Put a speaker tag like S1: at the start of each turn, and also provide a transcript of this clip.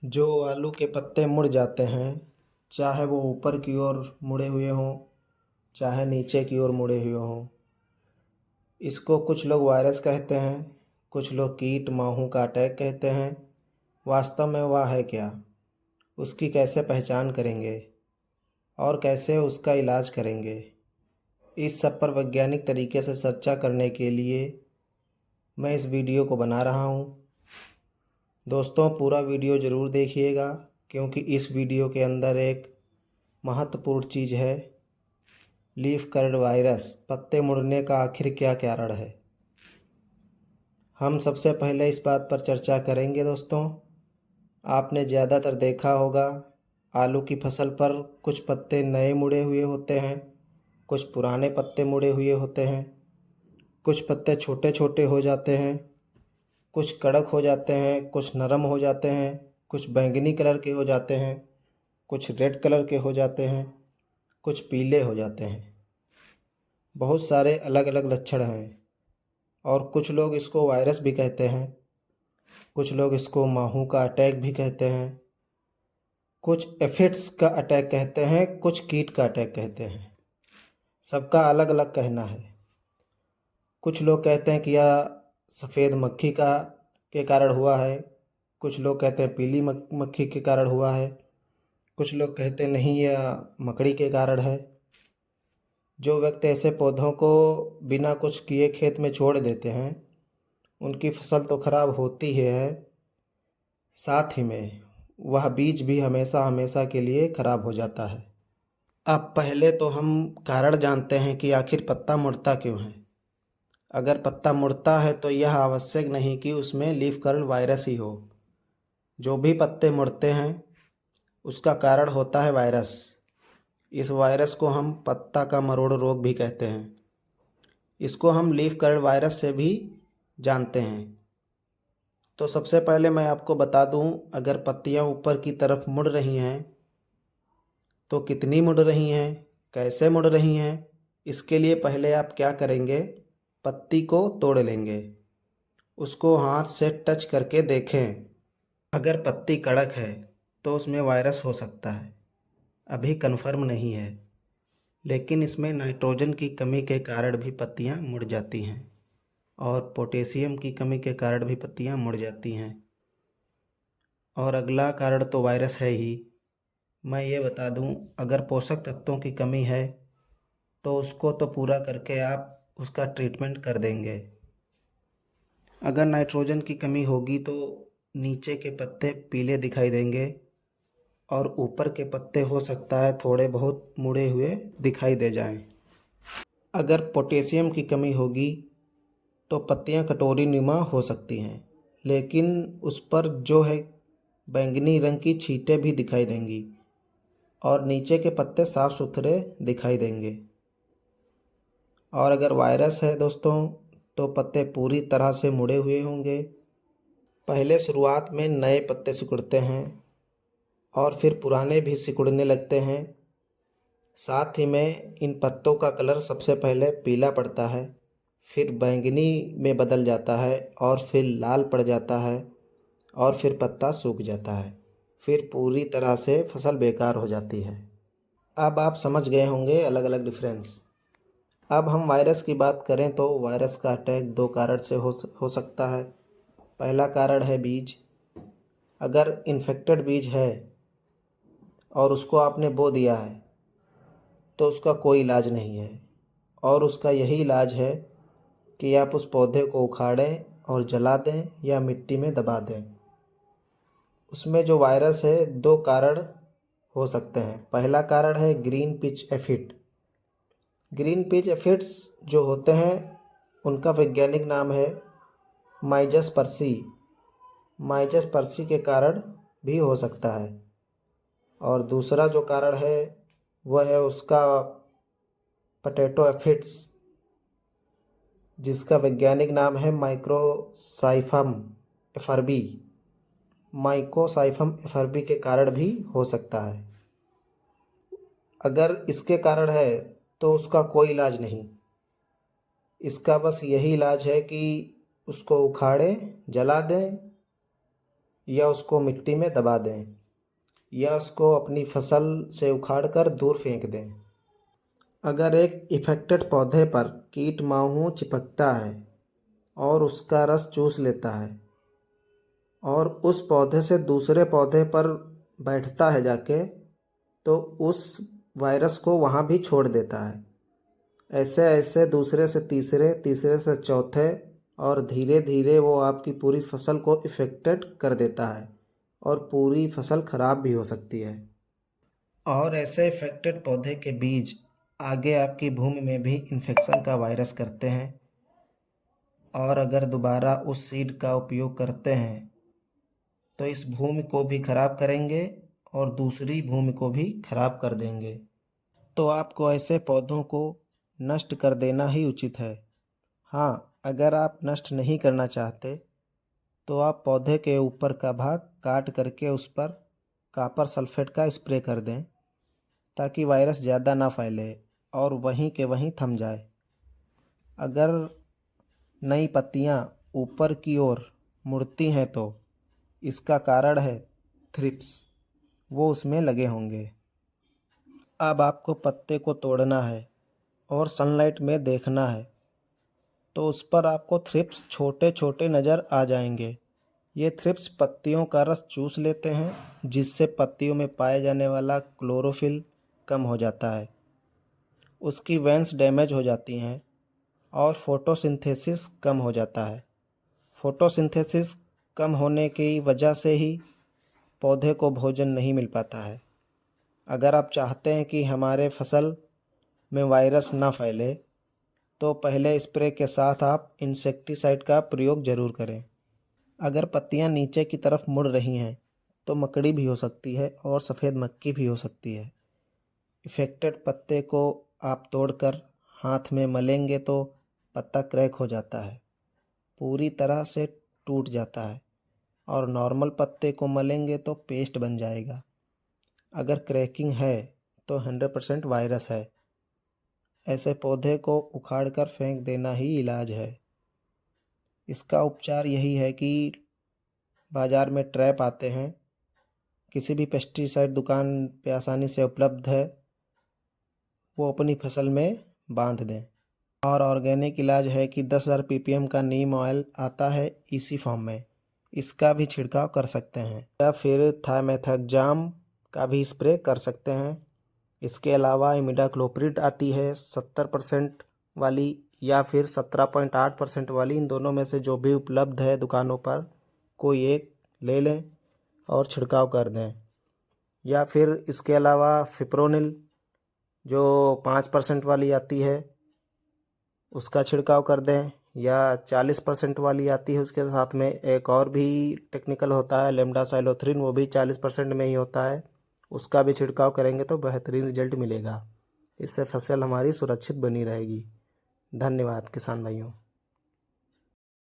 S1: जो आलू के पत्ते मुड़ जाते हैं, चाहे वो ऊपर की ओर मुड़े हुए हों, चाहे नीचे की ओर मुड़े हुए हों, इसको कुछ लोग वायरस कहते हैं, कुछ लोग कीट माहू का अटैक कहते हैं। वास्तव में वह है क्या? उसकी कैसे पहचान करेंगे और कैसे उसका इलाज करेंगे? इस सब पर वैज्ञानिक तरीके से चर्चा करने के लिए मैं इस वीडियो को बना रहा हूँ। दोस्तों, पूरा वीडियो ज़रूर देखिएगा, क्योंकि इस वीडियो के अंदर एक महत्वपूर्ण चीज़ है। लीफ कर्ड वायरस, पत्ते मुड़ने का आखिर क्या कारण है? हम सबसे पहले इस बात पर चर्चा करेंगे। दोस्तों, आपने ज़्यादातर देखा होगा, आलू की फसल पर कुछ पत्ते नए मुड़े हुए होते हैं, कुछ पुराने पत्ते मुड़े हुए होते हैं, कुछ पत्ते छोटे छोटे हो जाते हैं, कुछ कड़क हो जाते हैं, कुछ नरम हो जाते हैं, कुछ बैंगनी कलर के हो जाते हैं, कुछ रेड कलर के हो जाते हैं, कुछ पीले हो जाते हैं। बहुत सारे अलग अलग लक्षण हैं और कुछ लोग इसको वायरस भी कहते हैं, कुछ लोग इसको माहू का अटैक भी कहते हैं, कुछ एफिड्स का अटैक कहते हैं, कुछ कीट का अटैक कहते हैं। सबका अलग अलग कहना है। कुछ लोग कहते हैं कि यह सफ़ेद मक्खी का के कारण हुआ है, कुछ लोग कहते हैं पीली मक्खी के कारण हुआ है, कुछ लोग कहते हैं नहीं, यह मकड़ी के कारण है। जो व्यक्ति ऐसे पौधों को बिना कुछ किए खेत में छोड़ देते हैं, उनकी फसल तो खराब होती ही है, साथ ही में वह बीज भी हमेशा हमेशा के लिए खराब हो जाता है। अब पहले तो हम कारण जानते हैं कि आखिर पत्ता मुड़ता क्यों है। अगर पत्ता मुड़ता है तो यह आवश्यक नहीं कि उसमें लीफ कर्ल वायरस ही हो। जो भी पत्ते मुड़ते हैं उसका कारण होता है वायरस। इस वायरस को हम पत्ता का मरोड़ रोग भी कहते हैं। इसको हम लीफ कर्ल वायरस से भी जानते हैं। तो सबसे पहले मैं आपको बता दूं, अगर पत्तियां ऊपर की तरफ मुड़ रही हैं तो कितनी मुड़ रही हैं, कैसे मुड़ रही हैं, इसके लिए पहले आप क्या करेंगे, पत्ती को तोड़ लेंगे, उसको हाथ से टच करके देखें। अगर पत्ती कड़क है तो उसमें वायरस हो सकता है, अभी कन्फर्म नहीं है, लेकिन इसमें नाइट्रोजन की कमी के कारण भी पत्तियां मुड़ जाती हैं और पोटेशियम की कमी के कारण भी पत्तियां मुड़ जाती हैं। और अगला कारण तो वायरस है ही। मैं ये बता दूं, अगर पोषक तत्वों की कमी है तो उसको तो पूरा करके आप उसका ट्रीटमेंट कर देंगे। अगर नाइट्रोजन की कमी होगी तो नीचे के पत्ते पीले दिखाई देंगे और ऊपर के पत्ते हो सकता है थोड़े बहुत मुड़े हुए दिखाई दे जाएं। अगर पोटेशियम की कमी होगी तो पत्तियां कटोरी नुमा हो सकती हैं, लेकिन उस पर जो है बैंगनी रंग की छींटें भी दिखाई देंगी और नीचे के पत्ते साफ सुथरे दिखाई देंगे। और अगर वायरस है दोस्तों, तो पत्ते पूरी तरह से मुड़े हुए होंगे। पहले शुरुआत में नए पत्ते सिकुड़ते हैं और फिर पुराने भी सिकुड़ने लगते हैं। साथ ही में इन पत्तों का कलर सबसे पहले पीला पड़ता है, फिर बैंगनी में बदल जाता है और फिर लाल पड़ जाता है और फिर पत्ता सूख जाता है। फिर पूरी तरह से फसल बेकार हो जाती है। अब आप समझ गए होंगे अलग अलग डिफरेंस। अब हम वायरस की बात करें तो वायरस का अटैक दो कारण से हो सकता है। पहला कारण है बीज। अगर इन्फेक्टेड बीज है और उसको आपने बो दिया है तो उसका कोई इलाज नहीं है, और उसका यही इलाज है कि आप उस पौधे को उखाड़ें और जला दें या मिट्टी में दबा दें। उसमें जो वायरस है, दो कारण हो सकते हैं। पहला कारण है green pitch aphid. Green pitch aphids जो होते हैं उनका वैज्ञानिक नाम है माइजस पर्सी। माइजस पर्सी के कारण भी हो सकता है। और दूसरा जो कारण है वह है उसका पोटैटो एफिड्स, जिसका वैज्ञानिक नाम है माइक्रोसाइफम एफरबी। माइकोसाइफम एफरबी के कारण भी हो सकता है। अगर इसके कारण है तो उसका कोई इलाज नहीं। इसका बस यही इलाज है कि उसको उखाड़ें, जला दें या उसको मिट्टी में दबा दें या उसको अपनी फसल से उखाड़ कर दूर फेंक दें। अगर एक इफेक्टेड पौधे पर कीट माहू चिपकता है और उसका रस चूस लेता है और उस पौधे से दूसरे पौधे पर बैठता है जाके, तो उस वायरस को वहाँ भी छोड़ देता है। ऐसे ऐसे दूसरे से तीसरे, तीसरे से चौथे और धीरे धीरे वो आपकी पूरी फसल को इफ़ेक्टेड कर देता है और पूरी फसल खराब भी हो सकती है। और ऐसे इफ़ेक्टेड पौधे के बीज आगे आपकी भूमि में भी इन्फेक्शन का वायरस करते हैं और अगर दोबारा उस सीड का उपयोग करते हैं तो इस भूमि को भी खराब करेंगे और दूसरी भूमि को भी खराब कर देंगे। तो आपको ऐसे पौधों को नष्ट कर देना ही उचित है। हाँ, अगर आप नष्ट नहीं करना चाहते तो आप पौधे के ऊपर का भाग काट करके उस पर कॉपर सल्फेट का स्प्रे कर दें ताकि वायरस ज़्यादा ना फैले और वहीं के वहीं थम जाए। अगर नई पत्तियाँ ऊपर की ओर मुड़ती हैं तो इसका कारण है थ्रिप्स, वो उसमें लगे होंगे। अब आपको पत्ते को तोड़ना है और सनलाइट में देखना है तो उस पर आपको थ्रिप्स छोटे छोटे नज़र आ जाएंगे। ये थ्रिप्स पत्तियों का रस चूस लेते हैं जिससे पत्तियों में पाए जाने वाला क्लोरोफिल कम हो जाता है, उसकी वेन्स डैमेज हो जाती हैं और फोटोसिंथेसिस कम हो जाता है। फोटोसिंथेसिस कम होने की वजह से ही पौधे को भोजन नहीं मिल पाता है। अगर आप चाहते हैं कि हमारे फसल में वायरस ना फैले तो पहले स्प्रे के साथ आप इंसेक्टिसाइड का प्रयोग ज़रूर करें। अगर पत्तियां नीचे की तरफ मुड़ रही हैं तो मकड़ी भी हो सकती है और सफ़ेद मक्खी भी हो सकती है। इफ़ेक्टेड पत्ते को आप तोड़कर हाथ में मलेंगे तो पत्ता क्रैक हो जाता है, पूरी तरह से टूट जाता है और नॉर्मल पत्ते को मलेंगे तो पेस्ट बन जाएगा। अगर क्रैकिंग है तो 100% वायरस है। ऐसे पौधे को उखाड़ कर फेंक देना ही इलाज है। इसका उपचार यही है कि बाज़ार में ट्रैप आते हैं, किसी भी पेस्टिसाइड दुकान पे आसानी से उपलब्ध है, वो अपनी फसल में बांध दें। और ऑर्गेनिक इलाज है कि 10,000 ppm का नीम ऑयल आता है इसी फॉर्म में, इसका भी छिड़काव कर सकते हैं या फिर थाइमेथाक्जाम का भी स्प्रे कर सकते हैं। इसके अलावा इमिडाक्लोप्रिड आती है 70% वाली या फिर 17.8% वाली, इन दोनों में से जो भी उपलब्ध है दुकानों पर कोई एक ले लें और छिड़काव कर दें। या फिर इसके अलावा फिप्रोनिल जो 5% वाली आती है उसका छिड़काव कर दें, या 40% वाली आती है उसके साथ में एक और भी टेक्निकल होता है लेम्डासाइलोथ्रिन, वो भी 40% में ही होता है, उसका भी छिड़काव करेंगे तो बेहतरीन रिजल्ट मिलेगा। इससे फसल हमारी सुरक्षित बनी रहेगी। धन्यवाद किसान भाइयों।